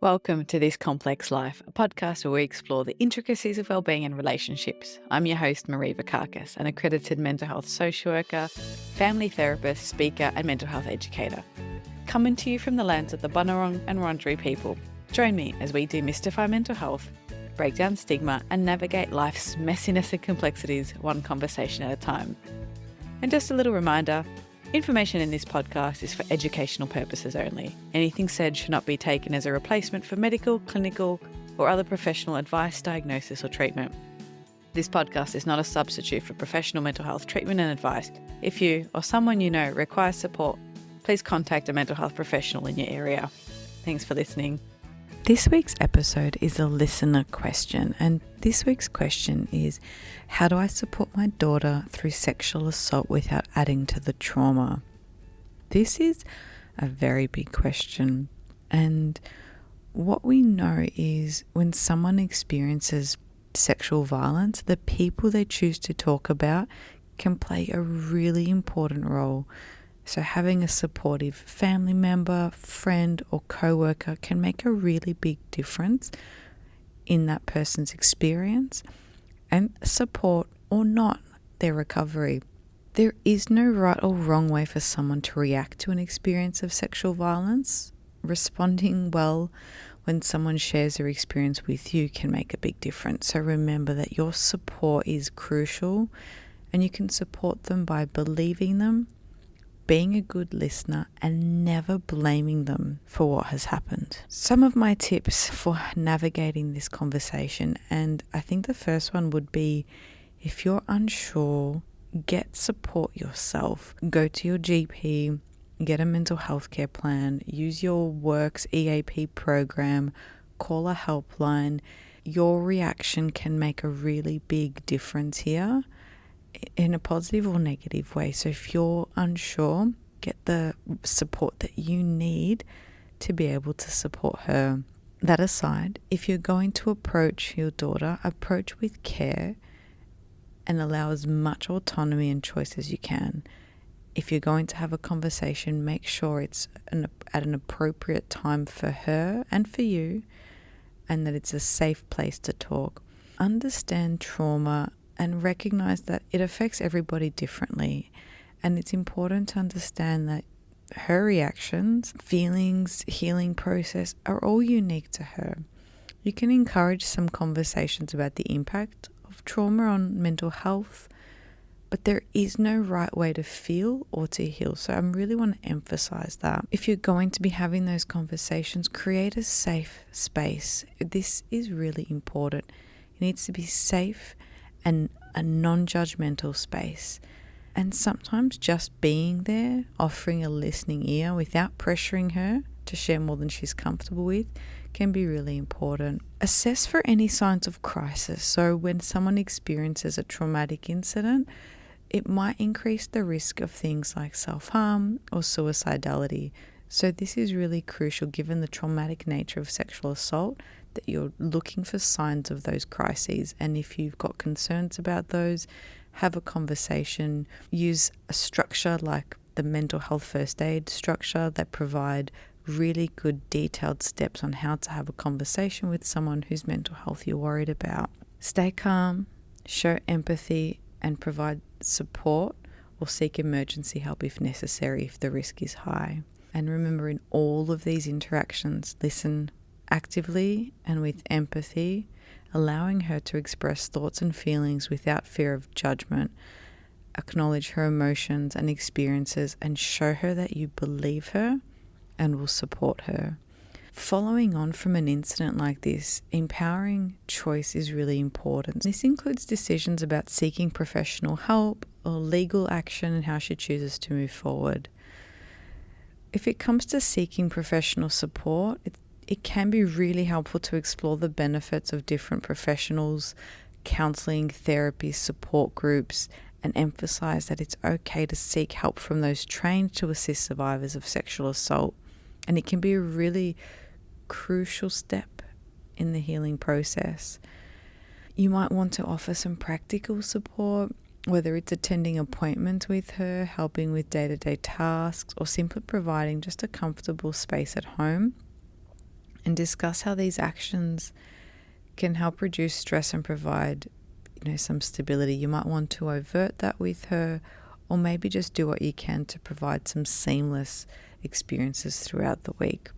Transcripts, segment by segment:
Welcome to This Complex Life, a podcast where we explore the intricacies of wellbeing and relationships. I'm your host, Marie Vakakis, an accredited mental health social worker, family therapist, speaker, and mental health educator. Coming to you from the lands of the Bunurong and Wurundjeri people, join me as we demystify mental health, break down stigma, and navigate life's messiness and complexities one conversation at a time. And just a little reminder, information in this podcast is for educational purposes only. Anything said should not be taken as a replacement for medical, clinical, or other professional advice, diagnosis, or treatment. This podcast is not a substitute for professional mental health treatment and advice. If you or someone you know requires support, please contact a mental health professional in your area. Thanks for listening. This week's episode is a listener question, and this week's question is, how do I support my daughter through sexual assault without adding to the trauma? This is a very big question, and what we know is when someone experiences sexual violence, the people they choose to talk about can play a really important role. So having a supportive family member, friend, or co-worker can make a really big difference in that person's experience and support or not their recovery. There is no right or wrong way for someone to react to an experience of sexual violence. Responding well when someone shares their experience with you can make a big difference. So remember that your support is crucial, and you can support them by believing them, being a good listener, and never blaming them for what has happened. Some of my tips for navigating this conversation, and I think the first one would be, if you're unsure, get support yourself. Go to your GP, get a mental health care plan, use your work's EAP program, call a helpline. Your reaction can make a really big difference here, in a positive or negative way. So if you're unsure, get the support that you need to be able to support her. That aside, if you're going to approach your daughter, approach with care and allow as much autonomy and choice as you can. If you're going to have a conversation, make sure it's at an appropriate time for her and for you, and that it's a safe place to talk. Understand trauma and recognize that it affects everybody differently. And it's important to understand that her reactions, feelings, healing process are all unique to her. You can encourage some conversations about the impact of trauma on mental health, but there is no right way to feel or to heal. So I really want to emphasize that. If you're going to be having those conversations, create a safe space. This is really important. It needs to be safe and a non-judgmental space. And sometimes just being there, offering a listening ear without pressuring her to share more than she's comfortable with, can be really important. Assess for any signs of crisis. So when someone experiences a traumatic incident, it might increase the risk of things like self-harm or suicidality. So this is really crucial given the traumatic nature of sexual assault, that you're looking for signs of those crises. And if you've got concerns about those, have a conversation. Use a structure like the mental health first aid structure that provide really good detailed steps on how to have a conversation with someone whose mental health you're worried about. Stay calm, show empathy, and provide support or seek emergency help if necessary if the risk is high. And remember, in all of these interactions, listen actively and with empathy, allowing her to express thoughts and feelings without fear of judgment. Acknowledge her emotions and experiences and show her that you believe her and will support her. Following on from an incident like this, empowering choice is really important. This includes decisions about seeking professional help or legal action and how she chooses to move forward. If it comes to seeking professional support, it can be really helpful to explore the benefits of different professionals, counselling, therapy, support groups, and emphasise that it's okay to seek help from those trained to assist survivors of sexual assault. And it can be a really crucial step in the healing process. You might want to offer some practical support, whether it's attending appointments with her, helping with day-to-day tasks, or simply providing just a comfortable space at home. and discuss how these actions can help reduce stress and provide, some stability. You might want to overt that with her, or maybe just do what you can to provide some seamless experiences throughout the week.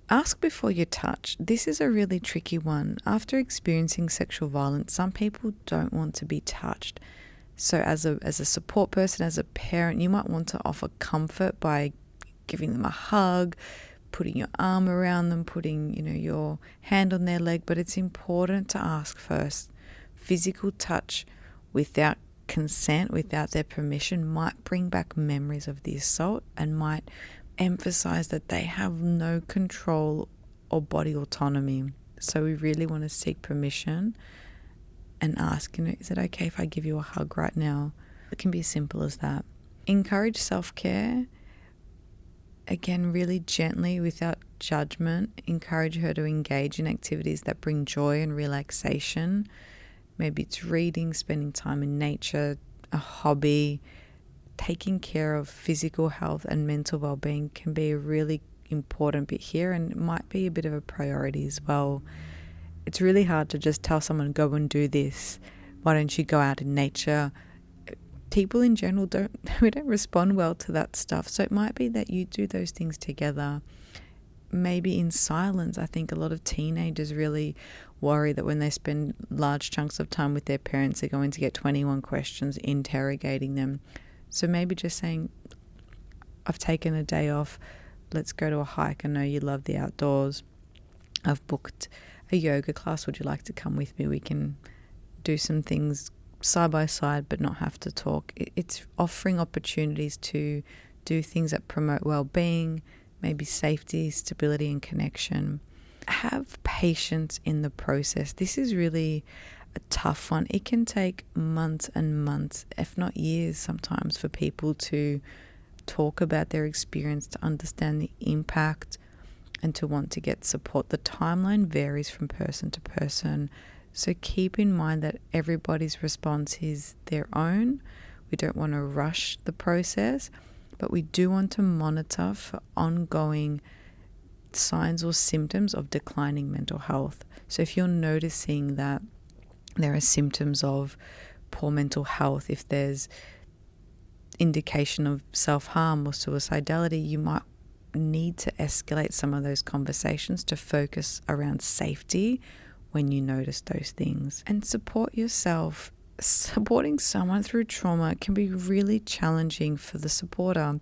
Ask before you touch. This is a really tricky one. After experiencing sexual violence, some people don't want to be touched. So as a support person, as a parent, you might want to offer comfort by giving them a hug, putting your arm around them, putting, your hand on their leg. But it's important to ask first. Physical touch without consent, without their permission, might bring back memories of the assault and might emphasize that they have no control or body autonomy. So we really want to seek permission and ask, is it okay if I give you a hug right now? It can be as simple as that. Encourage self-care. Again, really gently, without judgment. Encourage her to engage in activities that bring joy and relaxation. Maybe it's reading, spending time in nature, a hobby. Taking care of physical health and mental well-being can be a really important bit here, and it might be a bit of a priority as well. It's really hard to just tell someone, go and do this. Why don't you go out in nature? People in general don't respond well to that stuff. So it might be that you do those things together, maybe in silence. I think a lot of teenagers really worry that when they spend large chunks of time with their parents, they're going to get 21 questions interrogating them. So maybe just saying, I've taken a day off, let's go to a hike. I know you love the outdoors. I've booked a yoga class. Would you like to come with me? We can do some things side by side but not have to talk. It's offering opportunities to do things that promote well-being, maybe safety, stability and connection. Have patience in the process. This is really a tough one. It can take months and months, if not years sometimes, for people to talk about their experience, to understand the impact and to want to get support. The timeline varies from person to person. So keep in mind that everybody's response is their own. We don't want to rush the process, but we do want to monitor for ongoing signs or symptoms of declining mental health. So if you're noticing that there are symptoms of poor mental health, if there's indication of self-harm or suicidality, you might need to escalate some of those conversations to focus around safety when you notice those things. And support yourself. Supporting someone through trauma can be really challenging for the supporter.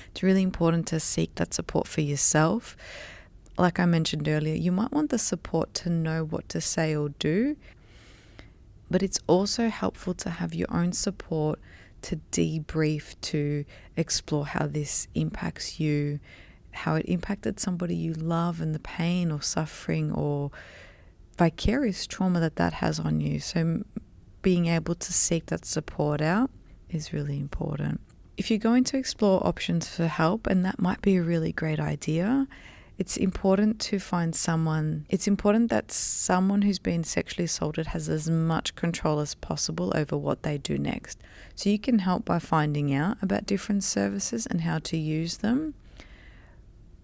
It's really important to seek that support for yourself. Like I mentioned earlier, you might want the support to know what to say or do, but it's also helpful to have your own support to debrief, to explore how this impacts you, how it impacted somebody you love, and the pain or suffering or vicarious trauma that has on you. So being able to seek that support out is really important. If you're going to explore options for help, and that might be a really great idea, it's important to find someone. It's important that someone who's been sexually assaulted has as much control as possible over what they do next. So you can help by finding out about different services and how to use them,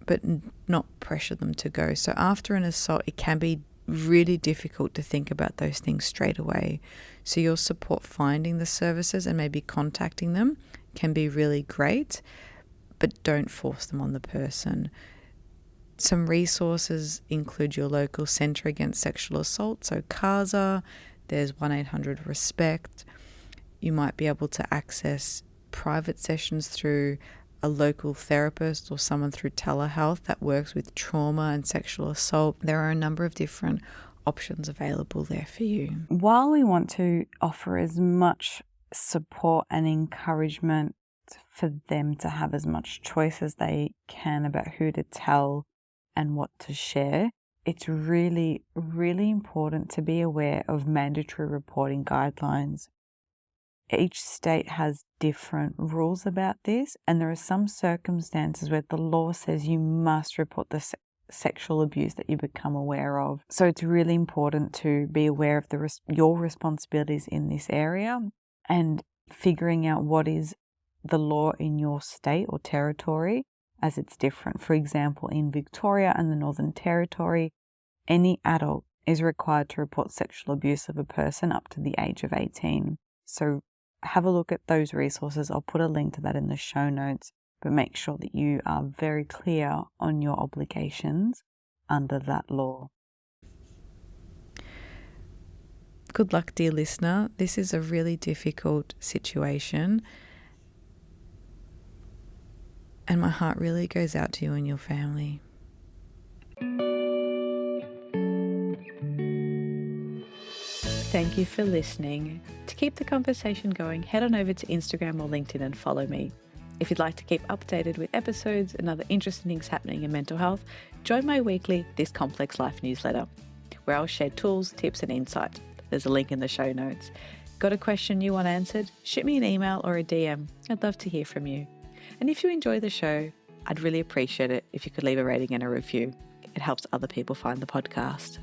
but not pressure them to go. So after an assault, it can be really difficult to think about those things straight away. So your support finding the services and maybe contacting them can be really great, but don't force them on the person. Some resources include your local Centre Against Sexual Assault, so CASA, there's 1-800-RESPECT. You might be able to access private sessions through a local therapist or someone through telehealth that works with trauma and sexual assault. There are a number of different options available there for you. While we want to offer as much support and encouragement for them to have as much choice as they can about who to tell and what to share, it's really, really important to be aware of mandatory reporting guidelines. Each state has different rules about this, and there are some circumstances where the law says you must report the sexual abuse that you become aware of. So it's really important to be aware of your responsibilities in this area and figuring out what is the law in your state or territory as it's different. For example, in Victoria and the Northern Territory, any adult is required to report sexual abuse of a person up to the age of 18. So have a look at those resources. I'll put a link to that in the show notes, but make sure that you are very clear on your obligations under that law. Good luck, dear listener. This is a really difficult situation, and my heart really goes out to you and your family. Thank you for listening. To keep the conversation going, head on over to Instagram or LinkedIn and follow me. If you'd like to keep updated with episodes and other interesting things happening in mental health, join my weekly This Complex Life newsletter, where I'll share tools, tips and insight. There's a link in the show notes. Got a question you want answered? Shoot me an email or a DM. I'd love to hear from you. And if you enjoy the show, I'd really appreciate it if you could leave a rating and a review. It helps other people find the podcast.